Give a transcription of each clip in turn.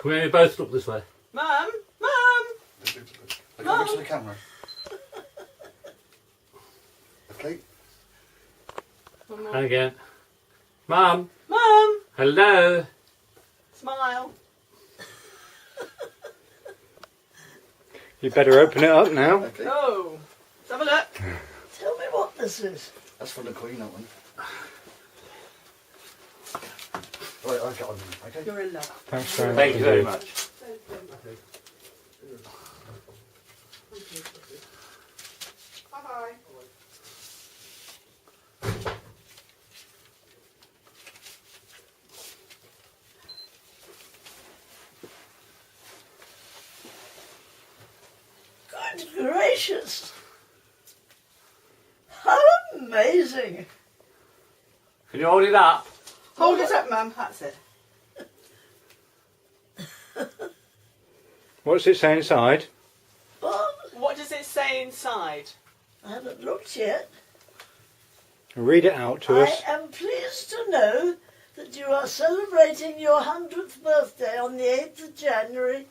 Can we both look this way? Mum! Mum! I can't reach the camera. Okay. One more. And again. Mum! Mum! Hello! Smile. You better open it up now. Okay. Oh! Let's have a look. Tell me what this is. That's for the Queen, that one. Right, I've got one. Okay. You're in love. Thanks very much. Thank you very indeed. much. Bye-bye. Good gracious. How amazing. Can you hold it up? Hold it up, Mum. That's it. What's it say inside? But What does it say inside? I haven't looked yet. Read it out to us. I am pleased to know that you are celebrating your 100th birthday on the 8th of January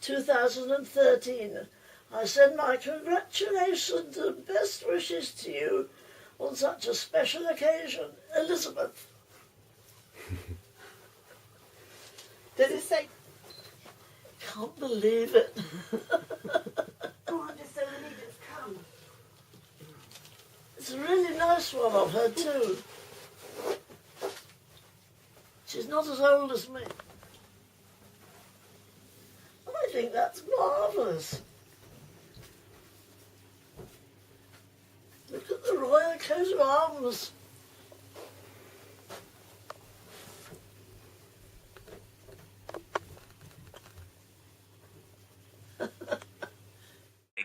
2013. I send my congratulations and best wishes to you on such a special occasion. Elizabeth. Does it say... Can't believe it. Go on, just so the leaders come. It's a really nice one of her too. She's not as old as me. I think that's marvellous. Look at the royal coat of arms.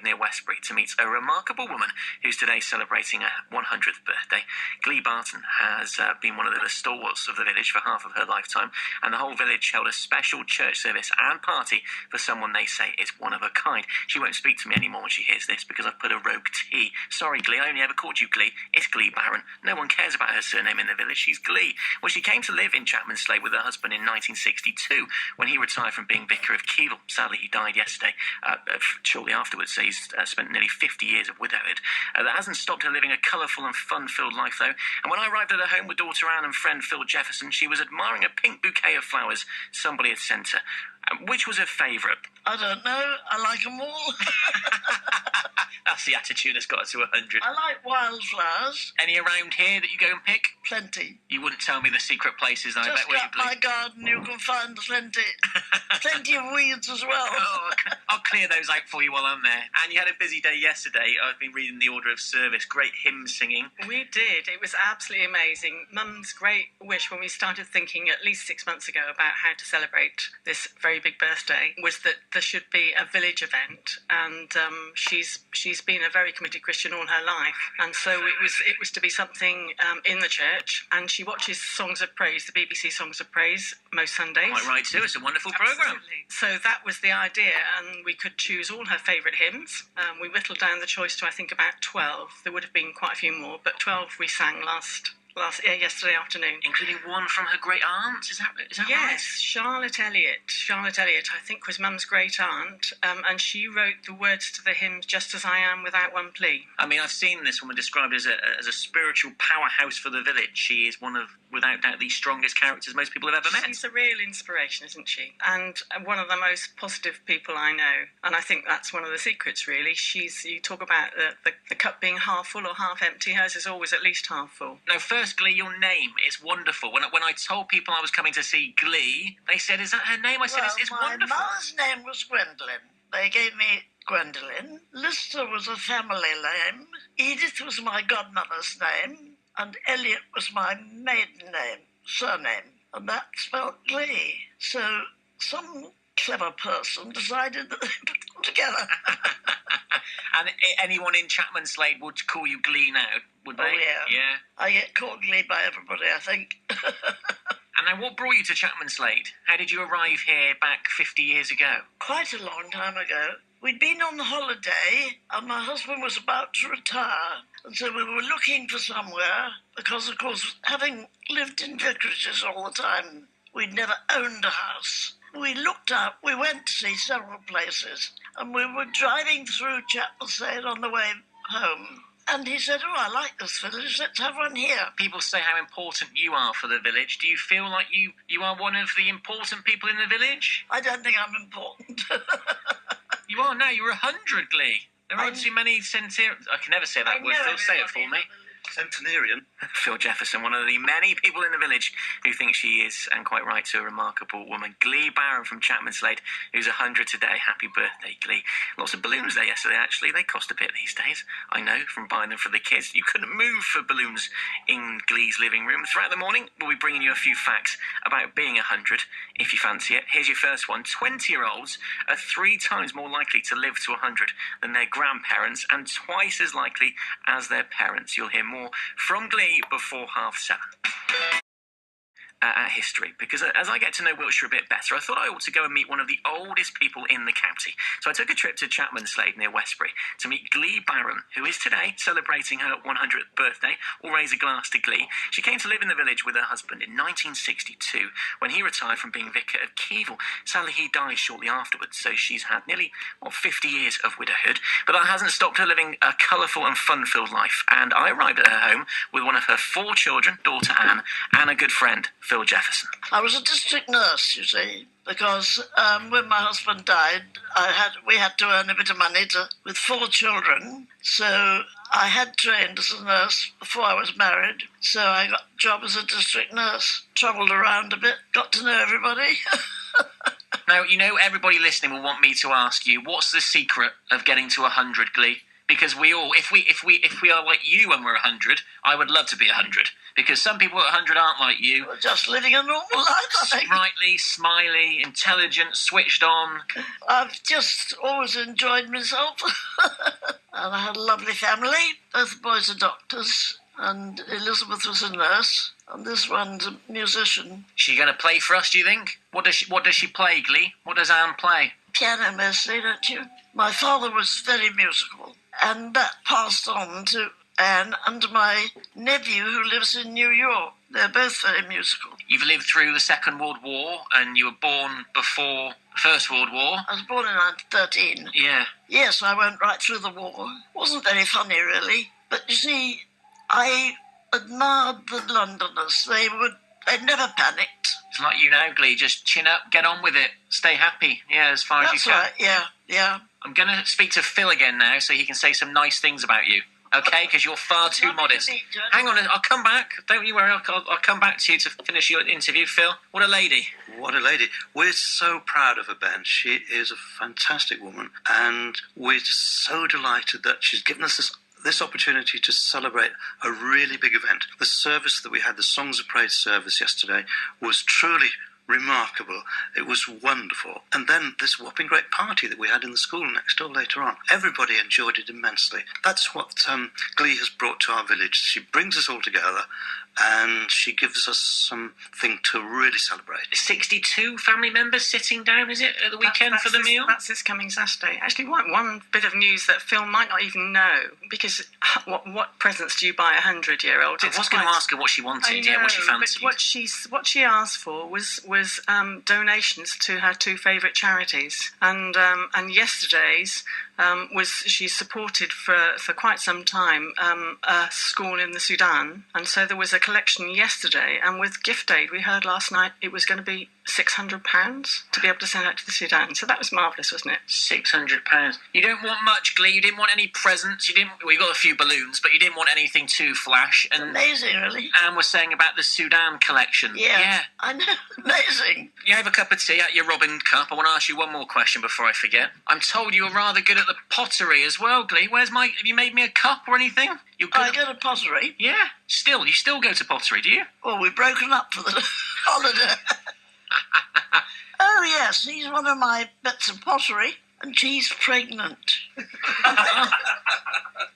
Near Westbury to meet a remarkable woman who's today celebrating her 100th birthday. Glee Barons has been one of the stalwarts of the village for half of her lifetime, and the whole village held a special church service and party for someone they say is one of a kind. She won't speak to me anymore when she hears this because I've put a rogue T. Sorry, Glee, I only ever called you Glee. It's Glee Baron. No one cares about her surname in the village. She's Glee. Well, she came to live in Chapman Slade with her husband in 1962 when he retired from being vicar of Keevil. Sadly, he died yesterday, shortly afterwards, so he's spent nearly 50 years of widowhood. That hasn't stopped her living a colourful and fun-filled life, though. And when I arrived at her home with daughter Anne and friend Phil Jefferson, she was admiring a pink bouquet of flowers somebody had sent her. Which was her favourite? I don't know. I like them all. That's the attitude that's got her to 100. I like wildflowers. Any around here that you go and pick? Plenty. You wouldn't tell me the secret places, I Just bet, would you, got Glee? my garden, you can find plenty. Plenty of weeds as well. Oh, I'll clear those out for you while I'm there. And you had a busy day yesterday. I've been reading the order of service. Great hymn singing. We did. It was absolutely amazing. Mum's great wish when we started thinking at least 6 months ago about how to celebrate this very big birthday was that there should be a village event, and she's been a very committed Christian all her life, and so it was to be something in the church. And she watches Songs of Praise, the BBC Songs of Praise, most Sundays. Quite right too. It's a wonderful programme. Absolutely. So that was the idea, and we could choose all her favourite hymns. We whittled down the choice to I think about 12. There would have been quite a few more, but 12 we sang yesterday afternoon. Including one from her great aunt, is that Yes, right? Charlotte Elliott, I think, was Mum's great aunt, and she wrote the words to the hymn "Just As I Am" without one plea. I mean, I've seen this woman described as a spiritual powerhouse for the village. She is one of, without doubt, the strongest characters most people have ever met. She's a real inspiration, isn't she? And one of the most positive people I know. And I think that's one of the secrets, really. You talk about the cup being half full or half empty. Hers is always at least half full. Now, first, Glee, your name is wonderful. When I told people I was coming to see Glee, they said, "Is that her name?" I said, "It's my wonderful." mother's name was Gwendolyn. They gave me Gwendolyn. Lister was a family name. Edith was my godmother's name. And Elliot was my maiden name, surname. And that spelled Glee. So some clever person decided that they put them together. And anyone in Chapman Slade would call you Glee now, would they? Oh, yeah. Yeah. I get called Glee by everybody, I think. And now, what brought you to Chapman Slade? How did you arrive here back 50 years ago? Quite a long time ago. We'd been on holiday and my husband was about to retire. And so we were looking for somewhere because, of course, having lived in vicarages all the time, we'd never owned a house. we looked up, we went to see several places, and we were driving through Chapel on the way home. And he said, "Oh, I like this village, let's have one here." People say how important you are for the village. Do you feel like you are one of the important people in the village? I don't think I'm important. You are now. You're 100, Glee. There aren't too many centenarians. I can never say that word. Phil, say it for me. Centenarian. Phil Jefferson, one of the many people in the village who think she is, and quite right, a remarkable woman. Glee Baron from Chapman Slade, who's 100 today. Happy birthday, Glee. Lots of balloons there yesterday, actually. They cost a bit these days. I know, from buying them for the kids. You couldn't move for balloons in Glee's living room. Throughout the morning, we'll be bringing you a few facts about being 100, if you fancy it. Here's your first one. 20-year-olds are 3 times more likely to live to 100 than their grandparents, and twice as likely as their parents. You'll hear more from Glee before 7:30. At history, because as I get to know Wiltshire a bit better, I thought I ought to go and meet one of the oldest people in the county. So I took a trip to Chapman Slade near Westbury to meet Glee Baron, who is today celebrating her 100th birthday. We'll raise a glass to Glee. She came to live in the village with her husband in 1962 when he retired from being vicar of Keevil. Sadly, he died shortly afterwards, so she's had nearly 50 years of widowhood. But that hasn't stopped her living a colourful and fun-filled life. And I arrived at her home with one of her 4 children, daughter Anne, and a good friend, Phil Jefferson. I was a district nurse, you see, because when my husband died, we had to earn a bit of money with 4 children. So I had trained as a nurse before I was married. So I got a job as a district nurse, travelled around a bit, got to know everybody. Now, you know, everybody listening will want me to ask you, what's the secret of getting to 100, Glee? Because we all, if we are like you when we're 100, I would love to be 100. Because some people at 100 aren't like you. We're just living a normal life, I think. Sprightly, smiley, intelligent, switched on. I've just always enjoyed myself. And I had a lovely family. Both the boys are doctors, and Elizabeth was a nurse, and this one's a musician. She going to play for us, do you think? What does she play, Glee? What does Anne play? Piano mostly, don't you? My father was very musical, and that passed on to Anne and my nephew who lives in New York. They're both very musical. You've lived through the Second World War, and you were born before the First World War. I was born in 1913. Yeah. Yes, I went right through the war. Wasn't very funny, really. But you see, I admired the Londoners. They never panicked. It's like you now, Glee. Just chin up, get on with it, stay happy. Yeah, as far as you can. That's right, yeah. I'm going to speak to Phil again now so he can say some nice things about you. Okay, because you're far too modest. Hang on, I'll come back. Don't you worry, I'll come back to you to finish your interview, Phil. What a lady. What a lady. We're so proud of her, Ben. She is a fantastic woman, and we're just so delighted that she's given us this opportunity to celebrate a really big event. The service that we had, the Songs of Praise service yesterday, was truly remarkable. It was wonderful. And then this whopping great party that we had in the school next door later on. Everybody enjoyed it immensely. That's what Glee has brought to our village. She brings us all together, and she gives us something to really celebrate. 62 family members sitting down, is it, at the weekend for the meal? That's this coming Saturday. Actually, one bit of news that Phil might not even know, because what presents do you buy a 100-year-old? I was going to ask her what she wanted, what she fancied. But what she asked for was donations to her 2 favourite charities, and yesterday's was she supported for quite some time a school in the Sudan, and so there was a collection yesterday, and with gift aid we heard last night it was going to be £600 to be able to send out to the Sudan. So that was marvellous, wasn't it? £600. You don't want much, Glee. You didn't want any presents. You got a few balloons, but you didn't want anything too flash. And amazing, really. Anne was saying about the Sudan collection. Yeah. I know, amazing. You have a cup of tea at your Robin cup. I want to ask you one more question before I forget. I'm told you were rather good at the pottery as well, Glee. Have you made me a cup or anything? I go to pottery. Yeah. You still go to pottery, do you? Well, we've broken up for the holiday. Oh, yes, he's one of my bits of pottery, and she's pregnant.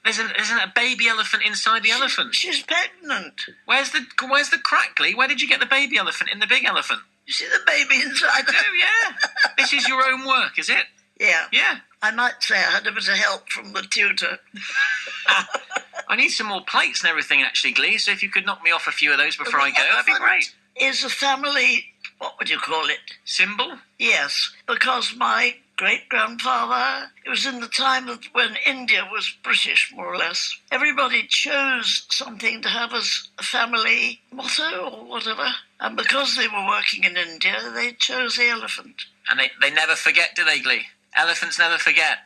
There's a baby elephant inside the elephant. She's pregnant. Where's the crack, Glee? Where did you get the baby elephant in the big elephant? You see the baby inside? Oh, yeah. This is your own work, is it? Yeah. Yeah. I might say I had a bit of help from the tutor. I need some more plates and everything, actually, Glee, so if you could knock me off a few of those before I go, that'd be great. Is a family what would you call it? Symbol? Yes, because my great-grandfather, it was in the time of when India was British, more or less. Everybody chose something to have as a family motto or whatever. And because they were working in India, they chose the elephant. And they never forget, do they, Glee? Elephants never forget.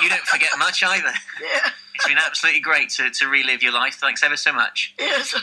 You don't forget much either. Yeah. It's been absolutely great to relive your life. Thanks ever so much. Yes.